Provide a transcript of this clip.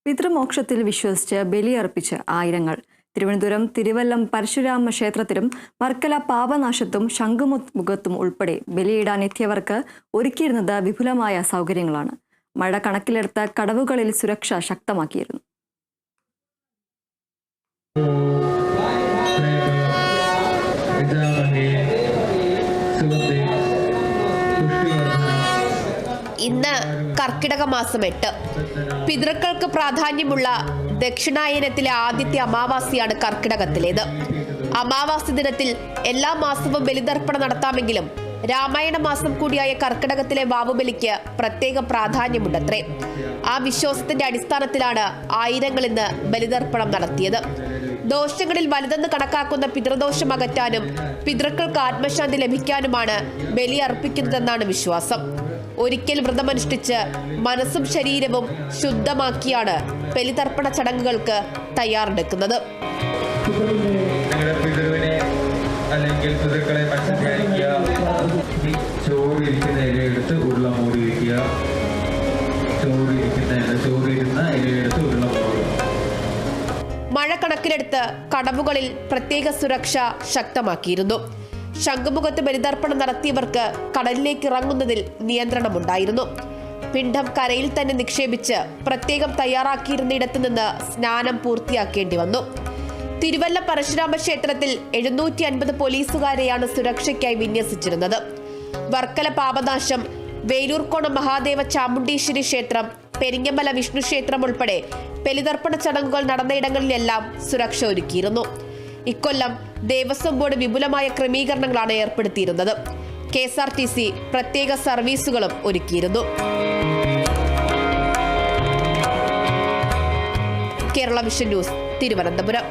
പിതൃമോക്ഷത്തിൽ വിശ്വസിച്ച് ബലിയർപ്പിച്ച് ആയിരങ്ങൾ. തിരുവനന്തപുരം തിരുവല്ലം പരശുരാമ ക്ഷേത്രത്തിലും വർക്കല പാപനാശത്തും ശംഖുമുഖത്തും ഉൾപ്പെടെ ബലിയിടാനെത്തിയവർക്ക് ഒരുക്കിയിരുന്നത് വിപുലമായ സൗകര്യങ്ങളാണ്. മഴ കണക്കിലെടുത്ത് കടവുകളിൽ സുരക്ഷ ശക്തമാക്കിയിരുന്നു. ഇന്ന് കർക്കിടക മാസം 8. പിതൃക്കൾക്ക് പ്രാധാന്യമുള്ള ദക്ഷിണായനത്തിലെ ആദ്യത്തെ അമാവാസിയാണ് കർക്കിടകത്തിലേത്. അമാവാസി ദിനത്തിൽ എല്ലാ മാസവും ബലിതർപ്പണം നടത്താമെങ്കിലും രാമായണ മാസം കൂടിയായ കർക്കിടകത്തിലെ വാവുബലിക്ക് പ്രത്യേക പ്രാധാന്യമുണ്ടത്രേ. ആ വിശ്വാസത്തിന്റെ അടിസ്ഥാനത്തിലാണ് ആയിരങ്ങൾ ഇന്ന് ബലിതർപ്പണം നടത്തിയത്. ദോഷങ്ങളിൽ വലുതെന്ന് കണക്കാക്കുന്ന പിതൃദോഷം അകറ്റാനും പിതൃക്കൾക്ക് ആത്മശാന്തി ലഭിക്കാനുമാണ് ബലി അർപ്പിക്കുന്നതെന്നാണ് വിശ്വാസം. ഒരിക്കൽ വ്രതമനുഷ്ഠിച്ച് മനസ്സും ശരീരവും ശുദ്ധമാക്കിയാണ് ബലിതർപ്പണ ചടങ്ങുകൾക്ക് തയ്യാറെടുക്കുന്നത്. അല്ലെങ്കിൽ പിതൃക്കളെ പച്ചക്കറിക്കുക, ചോറിരിക്കുന്ന ഇലയെടുത്ത് ഉരുള മൂടി വയ്ക്കുക, ചോറിരുന്ന ഇലയെടുത്ത് ഉരുള മൂടി. മഴ കണക്കിലെടുത്ത് കടവുകളിൽ പ്രത്യേക സുരക്ഷ ശക്തമാക്കിയിരുന്നു. ശംഖുമുഖത്ത് ബലിതർപ്പണം നടത്തിയവർക്ക് കടലിലേക്ക് ഇറങ്ങുന്നതിൽ നിയന്ത്രണമുണ്ടായിരുന്നു. പിണ്ഡം കരയിൽ തന്നെ നിക്ഷേപിച്ച് പ്രത്യേകം തയ്യാറാക്കിയിരുന്നിടത്തു നിന്ന് സ്നാനം പൂർത്തിയാക്കേണ്ടി വന്നു. തിരുവല്ല പരശുരാമ ക്ഷേത്രത്തിൽ 750 പോലീസുകാരെയാണ് സുരക്ഷയ്ക്കായി വിന്യസിച്ചിരുന്നത്. വർക്കല പാപനാശം, വേലൂർക്കോണം മഹാദേവ ചാമുണ്ടീശ്വരി ക്ഷേത്രം, പെരിങ്ങമല വിഷ്ണു ക്ഷേത്രം ഉൾപ്പെടെ ബലിതർപ്പണ ചടങ്ങുകൾ നടന്നയിടങ്ങളിലെല്ലാം സുരക്ഷ ഒരുക്കിയിരുന്നു. ഇക്കൊല്ലം ദേവസ്വം ബോർഡ് വിപുലമായ ക്രമീകരണങ്ങളാണ് ഏർപ്പെടുത്തിയിരുന്നത്. KSRTC പ്രത്യേക സർവീസുകളും ഒരുക്കിയിരുന്നു. Kerala vision news, Thiruvananthapuram.